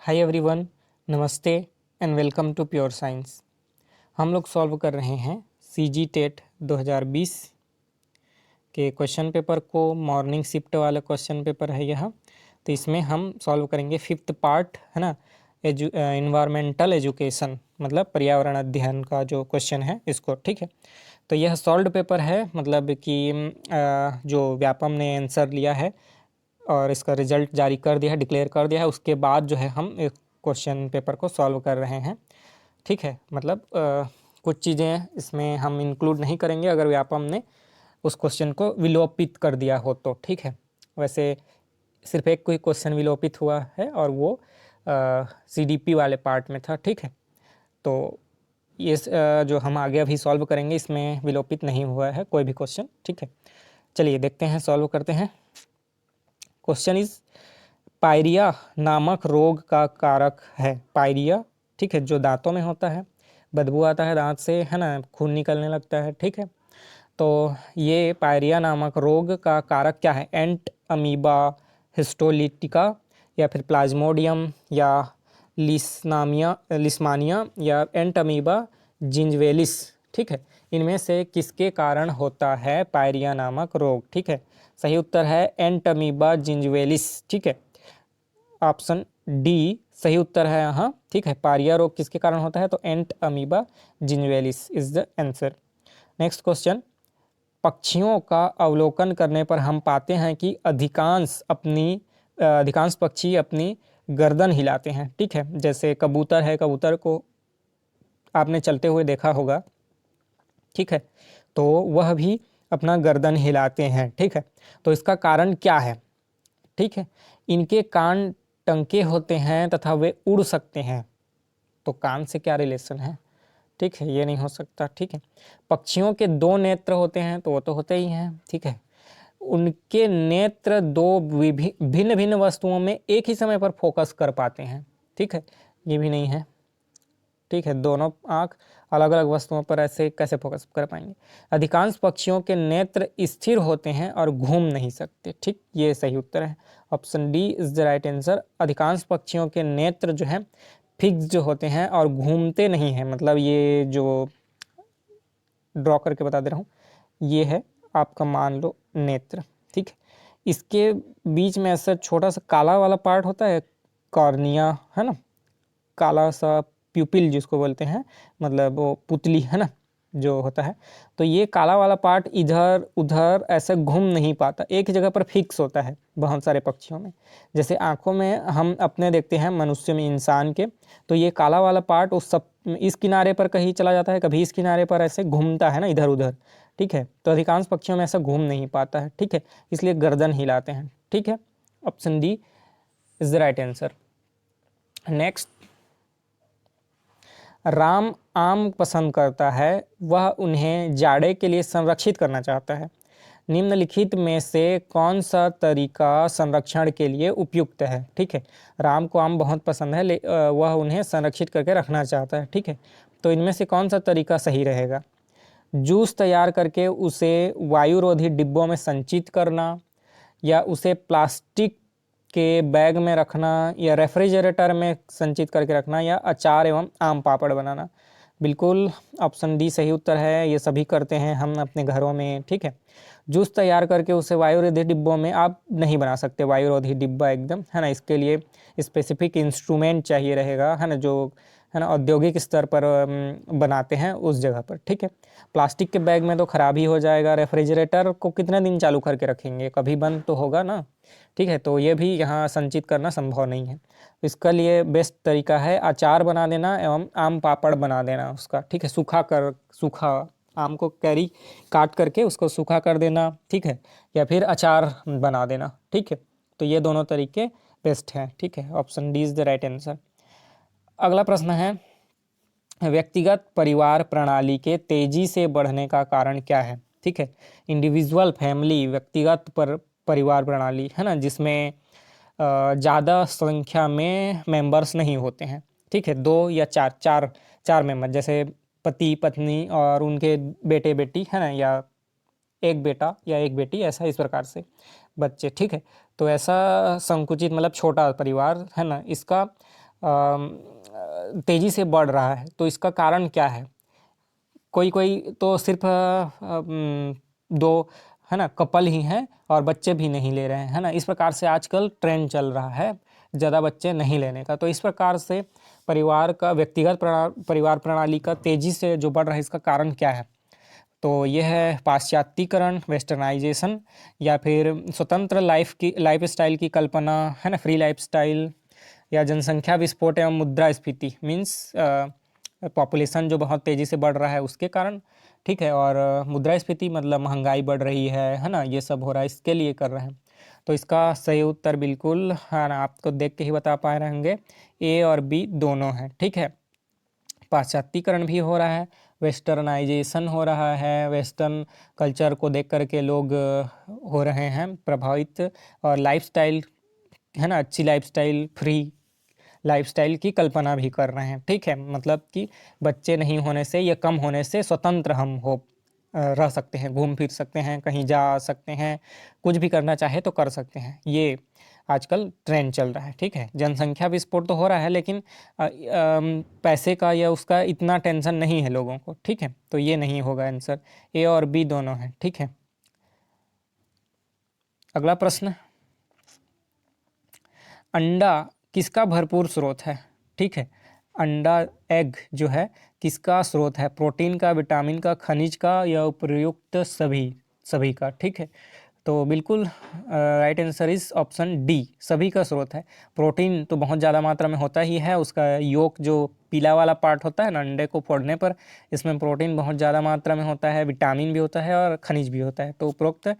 Hi everyone, namaste and welcome to Pure Science. हम लोग solve कर रहे हैं सीजी टेट 2020 के क्वेश्चन पेपर को। मॉर्निंग शिफ्ट वाला क्वेश्चन पेपर है यह। तो इसमें हम सॉल्व करेंगे फिफ्थ पार्ट, है ना, इन्वायरमेंटल एजुकेशन, मतलब पर्यावरण अध्ययन का जो क्वेश्चन है इसको। ठीक है, तो यह सॉल्व पेपर है, मतलब कि जो व्यापम ने आंसर लिया है और इसका रिजल्ट जारी कर दिया है, डिक्लेयर कर दिया है, उसके बाद जो है हम एक क्वेश्चन पेपर को सॉल्व कर रहे हैं। ठीक है, मतलब कुछ चीज़ें इसमें हम इंक्लूड नहीं करेंगे अगर व्यापम ने उस क्वेश्चन को विलोपित कर दिया हो तो। ठीक है, वैसे सिर्फ एक कोई क्वेश्चन विलोपित हुआ है और वो सीडीपी वाले पार्ट में था। ठीक है, तो ये जो हम आगे अभी सॉल्व करेंगे इसमें विलोपित नहीं हुआ है कोई भी क्वेश्चन। ठीक है, चलिए देखते हैं, सॉल्व करते हैं। क्वेश्चन इज पायरिया नामक रोग का कारक है। पायरिया, ठीक है, जो दांतों में होता है, बदबू आता है दांत से, है ना, खून निकलने लगता है। ठीक है, तो ये पायरिया नामक रोग का कारक क्या है? एंट अमीबा हिस्टोलिटिका, या फिर प्लाज्मोडियम, या लिस्मानिया, या एंट अमीबा जिंजवेलिस। ठीक है, इनमें से किसके कारण होता है पायरिया नामक रोग? ठीक है, सही उत्तर है एंट अमीबा जिंजवेलिस। ठीक है, ऑप्शन डी सही उत्तर है यहाँ। ठीक है, पायरिया रोग किसके कारण होता है? तो Entamoeba gingivalis is the answer. Next question, पक्षियों का अवलोकन करने पर हम पाते हैं कि अधिकांश पक्षी अपनी गर्दन हिलाते हैं। ठीक है, जैसे कबूतर है, कबूतर को आपने चलते हुए देखा होगा। ठीक है, तो वह भी अपना गर्दन हिलाते हैं। ठीक है, तो इसका कारण क्या है? ठीक है, इनके कान टंके होते हैं तथा वे उड़ सकते हैं। तो कान से क्या रिलेशन है? ठीक है, ये नहीं हो सकता। ठीक है, पक्षियों के दो नेत्र होते हैं, तो वो तो होते ही हैं। ठीक है, उनके नेत्र दो भिन्न भिन्न वस्तुओं में एक ही समय पर फोकस कर पाते हैं। ठीक है, ये भी नहीं है। ठीक है, दोनों आँख अलग अलग वस्तुओं पर ऐसे कैसे फोकस कर पाएंगे? अधिकांश पक्षियों के नेत्र स्थिर होते हैं और घूम नहीं सकते। ठीक, ये सही उत्तर है, option D is the right answer. अधिकांश पक्षियों के नेत्र जो है फिक्स जो होते हैं और घूमते नहीं हैं। मतलब ये जो ड्रॉ करके बता दे रहा हूँ, ये है आपका, मान लो, नेत्र। ठीक है, इसके बीच में ऐसा छोटा सा काला वाला पार्ट होता है, कॉर्निया, है ना, काला सा प्यूपिल जिसको बोलते हैं, मतलब वो पुतली, है ना, जो होता है। तो ये काला वाला पार्ट इधर उधर ऐसे घूम नहीं पाता, एक जगह पर फिक्स होता है बहुत सारे पक्षियों में। जैसे आंखों में हम अपने देखते हैं मनुष्य में, इंसान के, तो ये काला वाला पार्ट उस सब इस किनारे पर कहीं चला जाता है, कभी इस किनारे पर ऐसे घूमता है ना, इधर उधर। ठीक है, तो अधिकांश पक्षियों में ऐसा घूम नहीं पाता है। ठीक है, इसलिए गर्दन हिलाते हैं। ठीक है, option D is the right answer. Next, Ram आम पसंद करता है, वह उन्हें जाड़े के लिए संरक्षित करना चाहता है। निम्नलिखित में से कौन सा तरीका संरक्षण के लिए उपयुक्त है? ठीक है, राम को आम बहुत पसंद है, वह उन्हें संरक्षित करके रखना चाहता है। ठीक है, तो इनमें से कौन सा तरीका सही रहेगा? जूस तैयार करके उसे वायुरोधी डिब्बों में संचित करना, या उसे प्लास्टिक के बैग में रखना, या रेफ्रिजरेटर में संचित करके रखना, या अचार एवं आम पापड़ बनाना। बिल्कुल ऑप्शन डी सही उत्तर है, ये सभी करते हैं हम अपने घरों में। ठीक है, जूस तैयार करके उसे वायुरोधी डिब्बों में आप नहीं बना सकते, वायुरोधी डिब्बा एकदम, है ना, इसके लिए स्पेसिफिक इंस्ट्रूमेंट चाहिए रहेगा, है ना, जो है ना औद्योगिक स्तर पर बनाते हैं उस जगह पर। ठीक है, प्लास्टिक के बैग में तो ख़राब ही हो जाएगा। रेफ्रिजरेटर को कितने दिन चालू करके रखेंगे, कभी बंद तो होगा ना। ठीक है, तो ये भी यहाँ संचित करना संभव नहीं है। इसका लिए बेस्ट तरीका है अचार बना देना एवं आम पापड़ बना देना उसका। ठीक है, सूखा आम को कैरी काट करके उसको सूखा कर देना। ठीक है, या फिर अचार बना देना। ठीक है, तो ये दोनों तरीके बेस्ट हैं। ठीक है, option D is the right answer. अगला प्रश्न है, व्यक्तिगत परिवार प्रणाली के तेजी से बढ़ने का कारण क्या है? ठीक है, इंडिविजुअल फैमिली, व्यक्तिगत परिवार प्रणाली, है ना, जिसमें ज़्यादा संख्या में मेंबर्स नहीं होते हैं। ठीक है, दो या चार चार चार मेंबर, जैसे पति पत्नी और उनके बेटे बेटी, है ना, या एक बेटा या एक बेटी, ऐसा इस प्रकार से बच्चे। ठीक है, तो ऐसा संकुचित मतलब छोटा परिवार, है ना, इसका तेज़ी से बढ़ रहा है, तो इसका कारण क्या है? कोई कोई तो सिर्फ दो है ना कपल ही हैं और बच्चे भी नहीं ले रहे हैं, है ना। इस प्रकार से आजकल ट्रेंड चल रहा है ज़्यादा बच्चे नहीं लेने का। तो इस प्रकार से परिवार का व्यक्तिगत परिवार प्रणाली का तेज़ी से जो बढ़ रहा है, इसका कारण क्या है? तो यह है पाश्चात्यीकरण, वेस्टर्नाइजेशन, या फिर स्वतंत्र लाइफ स्टाइल की कल्पना, है ना, फ्री लाइफ स्टाइल, या जनसंख्या विस्फोट एवं मुद्रास्फीति मीन्स पॉपुलेशन जो बहुत तेज़ी से बढ़ रहा है उसके कारण, ठीक है। और मुद्रास्फीति मतलब महंगाई बढ़ रही है ना, ये सब हो रहा है, इसके लिए कर रहे हैं। तो इसका सही उत्तर बिल्कुल, हाँ ना, आपको देख के ही बता पा रहे होंगे, ए और बी दोनों हैं, ठीक है। पाश्चात्यीकरण भी हो रहा है, वेस्टर्नाइजेशन हो रहा है, वेस्टर्न कल्चर को देख करके लोग हो रहे हैं प्रभावित, और लाइफस्टाइल, है ना, अच्छी लाइफस्टाइल, फ्री लाइफस्टाइल की कल्पना भी कर रहे हैं, ठीक है। मतलब कि बच्चे नहीं होने से या कम होने से स्वतंत्र हम हो रह सकते हैं, घूम फिर सकते हैं, कहीं जा सकते हैं, कुछ भी करना चाहे तो कर सकते हैं, ये आजकल ट्रेंड चल रहा है, ठीक है। जनसंख्या विस्फोट तो हो रहा है, लेकिन पैसे का या उसका इतना टेंशन नहीं है लोगों को, ठीक है। तो ये नहीं होगा आंसर, ए और बी दोनों है, ठीक है। अगला प्रश्न, अंडा किसका भरपूर स्रोत है? ठीक है, अंडा एग जो है किसका स्रोत है? प्रोटीन का, विटामिन का, खनिज का, या उपयुक्त सभी सभी का, ठीक है। तो बिल्कुल right answer is option D, सभी का स्रोत है। प्रोटीन तो बहुत ज़्यादा मात्रा में होता ही है, उसका योक जो पीला वाला पार्ट होता है ना अंडे को फोड़ने पर, इसमें प्रोटीन बहुत ज़्यादा मात्रा में होता है, विटामिन भी होता है और खनिज भी होता है। तो उपरोक्त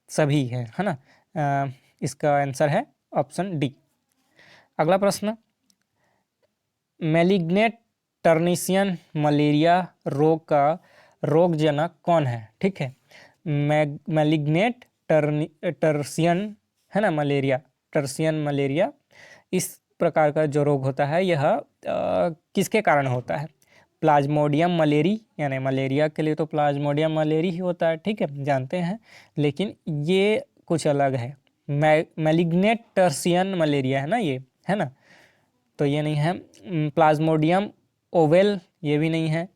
सभी है ना। इसका आंसर है ऑप्शन डी। अगला प्रश्न, मैलिग्नेट टर्निशियन मलेरिया रोग का रोगजनक कौन है? ठीक है, मैलिग्नेट टर्सियन, है ना, मलेरिया, टर्सियन मलेरिया, इस प्रकार का जो रोग होता है यह किसके कारण होता है? प्लाज्मोडियम मलेरी, यानी मलेरिया के लिए तो प्लाज्मोडियम मलेरी ही होता है, ठीक है, जानते हैं, लेकिन ये कुछ अलग है। मैलिग्नेट टर्सियन मलेरिया है ना ये, है ना, तो ये नहीं है। प्लाज्मोडियम ओवेल, ये भी नहीं है।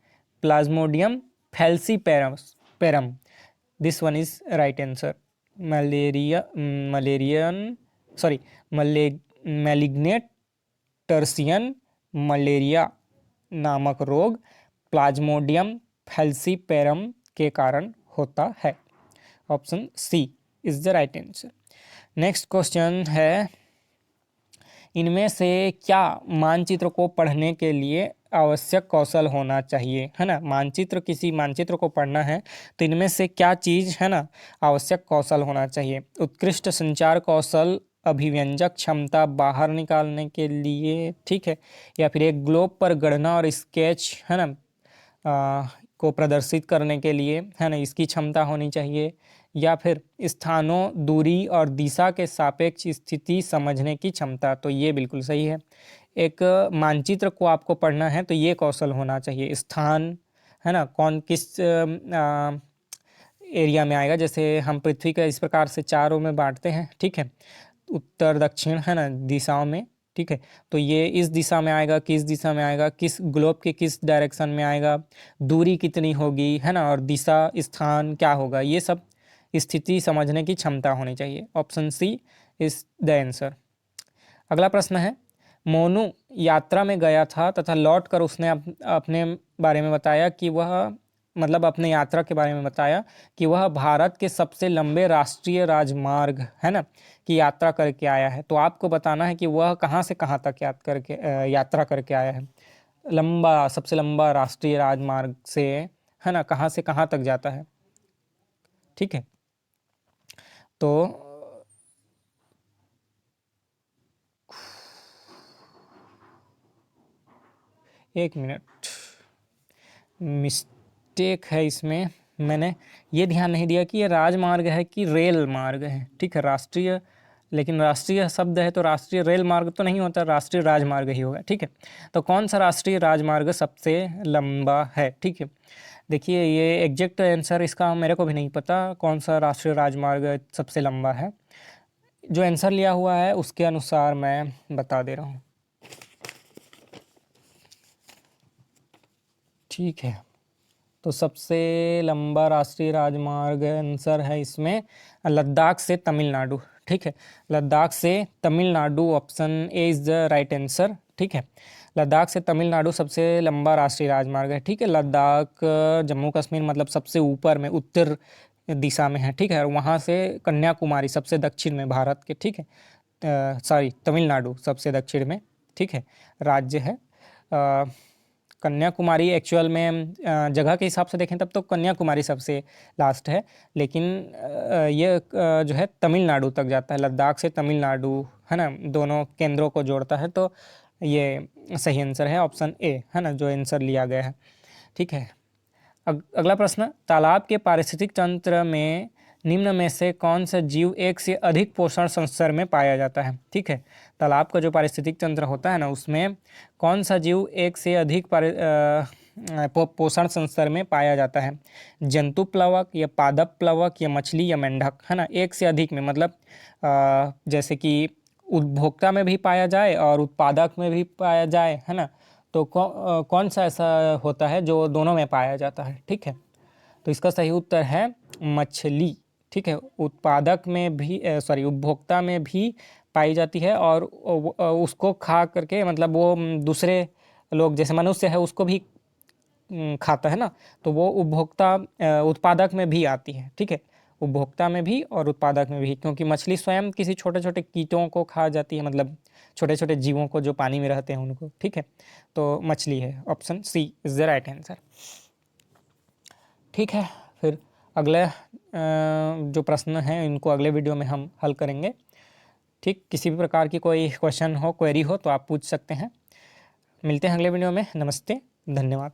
Plasmodium falciparum, this one is right answer. Malarian, sorry, malignant tertian malaria नामक रोग प्लाज्मोडियम फैल्सीपेरम के कारण होता है। Option C is the right answer. Next question है, इनमें से क्या मानचित्र को पढ़ने के लिए आवश्यक कौशल होना चाहिए? है ना, मानचित्र, किसी मानचित्र को पढ़ना है तो इनमें से क्या चीज़, है ना, आवश्यक कौशल होना चाहिए? उत्कृष्ट संचार कौशल, अभिव्यंजक क्षमता बाहर निकालने के लिए, ठीक है, या फिर एक ग्लोब पर गढ़ना और स्केच, है ना, को प्रदर्शित करने के लिए, है ना, इसकी क्षमता होनी चाहिए, या फिर स्थानों, दूरी और दिशा के सापेक्ष स्थिति समझने की क्षमता। तो ये बिल्कुल सही है। एक मानचित्र को आपको पढ़ना है तो ये कौशल होना चाहिए, स्थान, है ना, कौन किस एरिया में आएगा, जैसे हम पृथ्वी का इस प्रकार से चारों में बांटते हैं, ठीक है, उत्तर दक्षिण, है ना, दिशाओं में, ठीक है, तो ये इस दिशा में आएगा, किस दिशा में आएगा, किस ग्लोब के किस डायरेक्शन में आएगा, दूरी कितनी होगी, है ना, और दिशा, स्थान क्या होगा, ये सब स्थिति समझने की क्षमता होनी चाहिए। Option C is the answer. अगला प्रश्न है, मोनू यात्रा में गया था तथा लौट कर उसने अपने बारे में बताया कि वह, मतलब अपने यात्रा के बारे में बताया कि वह भारत के सबसे लंबे राष्ट्रीय राजमार्ग, है ना, की यात्रा करके आया है। तो आपको बताना है कि वह कहाँ से कहाँ तक यात्रा करके आया है। लंबा, सबसे लंबा राष्ट्रीय राजमार्ग से, है ना, कहाँ से कहाँ तक जाता है, ठीक है। तो एक मिनट, मिस्टेक है इसमें, मैंने ये ध्यान नहीं दिया कि ये राजमार्ग है कि रेल मार्ग है, ठीक है, राष्ट्रीय, लेकिन राष्ट्रीय शब्द है तो राष्ट्रीय रेल मार्ग तो नहीं होता, राष्ट्रीय राजमार्ग ही होगा, ठीक है। तो कौन सा राष्ट्रीय राजमार्ग सबसे लंबा है? ठीक है, देखिए ये एग्जैक्ट आंसर इसका मेरे को भी नहीं पता, कौन सा राष्ट्रीय राजमार्ग सबसे लंबा है। जो आंसर लिया हुआ है उसके अनुसार मैं बता दे रहा हूँ। ठीक है, तो सबसे लंबा राष्ट्रीय राजमार्ग आंसर है इसमें लद्दाख से तमिलनाडु। ठीक है, लद्दाख से Tamil Nadu, option A is the right answer. ठीक है, लद्दाख से तमिलनाडु सबसे लंबा राष्ट्रीय राजमार्ग है। ठीक है, लद्दाख जम्मू कश्मीर मतलब सबसे ऊपर में उत्तर दिशा में है। ठीक है, और वहाँ से कन्याकुमारी सबसे दक्षिण में भारत के। ठीक है, सॉरी तमिलनाडु सबसे दक्षिण में। ठीक है, राज्य है। कन्याकुमारी एक्चुअल में जगह के हिसाब से देखें तब तो कन्याकुमारी सबसे लास्ट है, लेकिन ये जो है तमिलनाडु तक जाता है, लद्दाख से तमिलनाडु, है ना, दोनों केंद्रों को जोड़ता है। तो ये सही आंसर है ऑप्शन ए, है ना, जो आंसर लिया गया है। ठीक है, अगला प्रश्न, तालाब के पारिस्थितिक तंत्र में निम्न में से कौन सा जीव एक से अधिक पोषण संस्तर में पाया जाता है। ठीक है, तालाब का जो पारिस्थितिक तंत्र होता है ना, उसमें कौन सा जीव एक से अधिक पोषण संस्तर में पाया जाता है। जंतु प्लवक या पादप प्लवक या मछली या मेंढक, है ना, एक से अधिक में मतलब जैसे कि उपभोक्ता में भी पाया जाए और उत्पादक में भी पाया जाए, है ना, तो कौन सा ऐसा होता है जो दोनों में पाया जाता है। ठीक है, तो इसका सही उत्तर है मछली। ठीक है, उत्पादक में भी सॉरी उपभोक्ता में भी पाई जाती है और उसको खा करके मतलब वो दूसरे लोग जैसे मनुष्य है उसको भी खाता है ना, तो वो उपभोक्ता उत्पादक में भी आती है। ठीक है, उपभोक्ता में भी और उत्पादक में भी, क्योंकि मछली स्वयं किसी छोटे छोटे कीटों को खा जाती है, मतलब छोटे छोटे जीवों को जो पानी में रहते हैं उनको। ठीक है, तो मछली है, option C is the right answer. ठीक है, फिर अगले जो प्रश्न हैं इनको अगले वीडियो में हम हल करेंगे। ठीक, किसी भी प्रकार की कोई क्वेश्चन हो, क्वेरी हो तो आप पूछ सकते हैं। मिलते हैं अगले वीडियो में। नमस्ते, धन्यवाद।